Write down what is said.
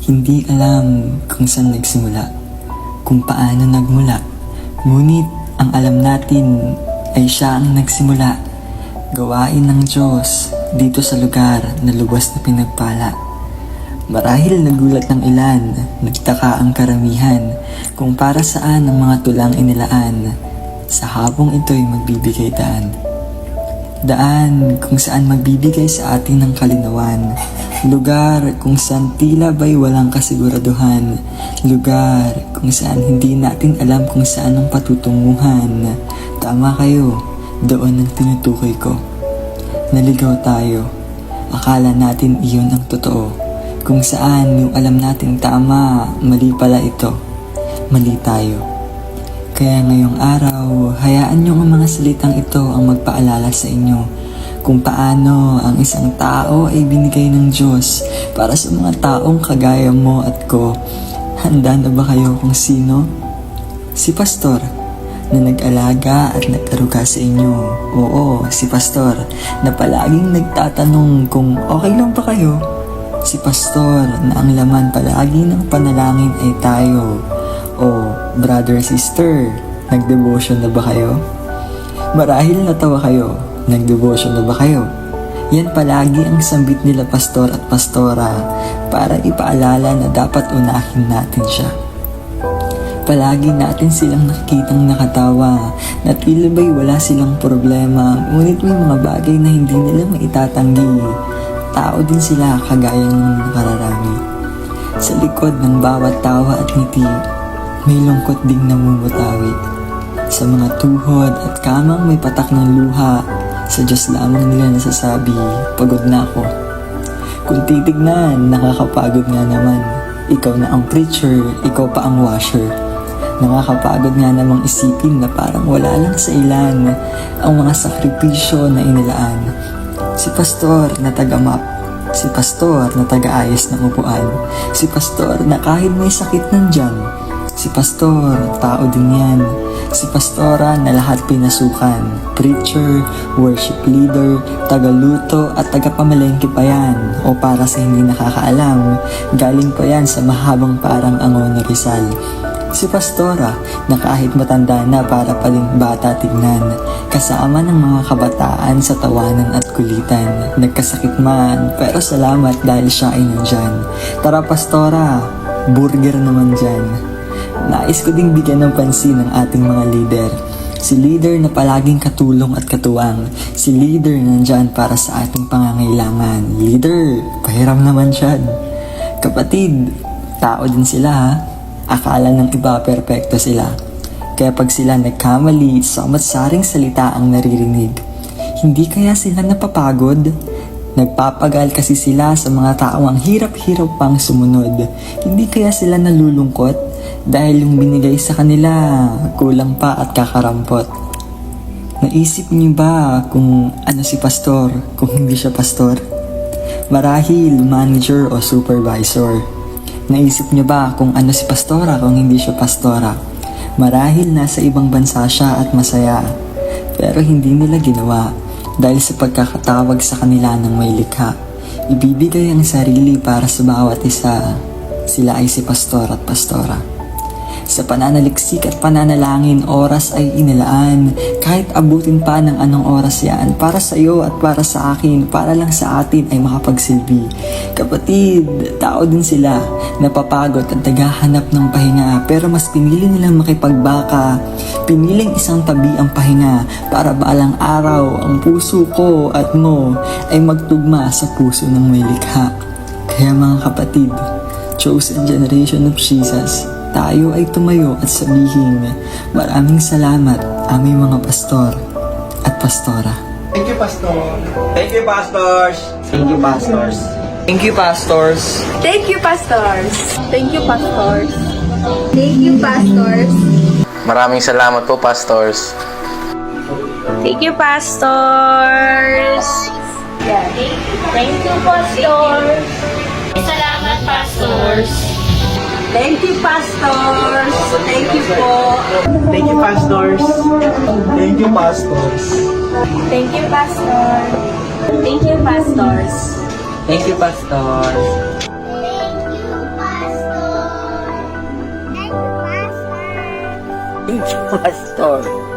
Hindi alam kung saan nagsimula, kung paano nagmula. Ngunit ang alam natin ay siya ang nagsimula. Gawain ng Diyos dito sa lugar na lubos na pinagpala. Marahil nagulat ng ilan, nagtaka ang karamihan kung para saan ang mga tulang inilaan. Sa hapong ito'y magbibigay daan. Daan kung saan magbibigay sa atin ng kalinawan. Lugar kung saan tila ba'y walang kasiguraduhan. Lugar kung saan hindi natin alam kung saan ang patutunguhan. Tama kayo, doon ang tinutukoy ko. Naligaw tayo, akala natin iyon ang totoo. Kung saan yung alam nating tama, mali pala ito. Mali tayo. Kaya ngayong araw, hayaan niyo ang mga salitang ito ang magpaalala sa inyo kung paano ang isang tao ay binigay ng Diyos para sa mga taong kagaya mo at ko. Handa na ba kayo kung sino? Si Pastor na nag-alaga at nag-aruga sa inyo. Oo, si Pastor na palaging nagtatanong kung okay lang ba kayo. Si Pastor na ang laman palagi ng panalangin ay tayo. O, brother, sister, nag-devotion na ba kayo? Marahil natawa kayo, nag-devotion na ba kayo? Yan palagi ang sambit nila pastor at pastora para ipaalala na dapat unahin natin siya. Palagi natin silang nakikitang nakatawa na tila ba'y wala silang problema, ngunit may mga bagay na hindi nila maitatanggi. Tao din sila kagaya ng nakararami. Sa likod ng bawat tawa at ngiti, may lungkot ding namumutawi. Sa mga tuhod at kamang may patak ng luha, sa Diyos lamang nila nasasabi, pagod na ako. Kung titignan, nakakapagod nga naman. Ikaw na ang preacher, ikaw pa ang washer. Nakakapagod nga namang isipin na parang wala lang sa ilan ang mga sakripisyo na inilaan. Si Pastor na taga-map, si Pastor na taga-ayos ng upuan, si Pastor na kahit may sakit nandyan, si Pastor, tao din yan. Si Pastora na lahat pinasukan. Preacher, worship leader, tagaluto at tagapamalengke pa yan. O para sa hindi nakakaalam, galing pa yan sa mahabang parang Angono Rizal. Si Pastora na kahit matanda na para pa din bata tignan. Kasama ng mga kabataan sa tawanan at kulitan. Nagkasakit man, pero salamat dahil siya ay nandyan. Tara Pastora, burger naman dyan. Nais ko ding bigyan ng pansin ng ating mga leader. Si leader na palaging katulong at katuwang. Si leader na nandyan para sa ating pangangailangan. Leader, pahiram naman siya. Kapatid, tao din sila ha. Akala ng iba perpekto sila. Kaya pag sila nagkamali, samat-saring salita ang naririnig. Hindi kaya sila napapagod? Nagpapagal kasi sila sa mga taong ang hirap-hirap pang sumunod. Hindi kaya sila nalulungkot? Dahil yung binigay sa kanila, kulang pa at kakarampot. Naisip niyo ba kung ano si pastor, kung hindi siya pastor? Marahil manager o supervisor. Naisip niyo ba kung ano si pastora kung hindi siya pastora? Marahil nasa ibang bansa siya at masaya. Pero hindi nila ginawa dahil sa pagkakatawag sa kanila ng may likha. Ibibigay ang sarili para sa bawat isa. Sila ay si pastor at pastora. Sa pananaliksik at pananalangin, oras ay inilaan. Kahit abutin pa ng anong oras yan, para sa iyo at para sa akin, para lang sa atin ay makapagsilbi. Kapatid, tao din sila, napapagod at naghahanap ng pahinga, pero mas pinili nilang makipagbaka. Piniling isang tabi ang pahinga, para balang araw ang puso ko at mo ay magtugma sa puso ng may likha. Kaya mga kapatid, chosen generation of Jesus, tayo ay tumayo at sabihin, maraming salamat aming mga pastor at pastora. Thank you, Pastor. Thank you, Pastors. Thank you, pastors. Thank you, pastors. Thank you, pastors. Thank you, pastors. Thank you, pastors. Maraming salamat po, Pastors. Thank you, pastors. Yeah. Thank you, pastors. Salamat, pastors. Thank you, pastors. Thank you po. Thank you, Pastors. Thank you, Pastors. Thank you, pastor. Thank you, pastors. Thank you, pastors. Thank you, pastors. Pastor.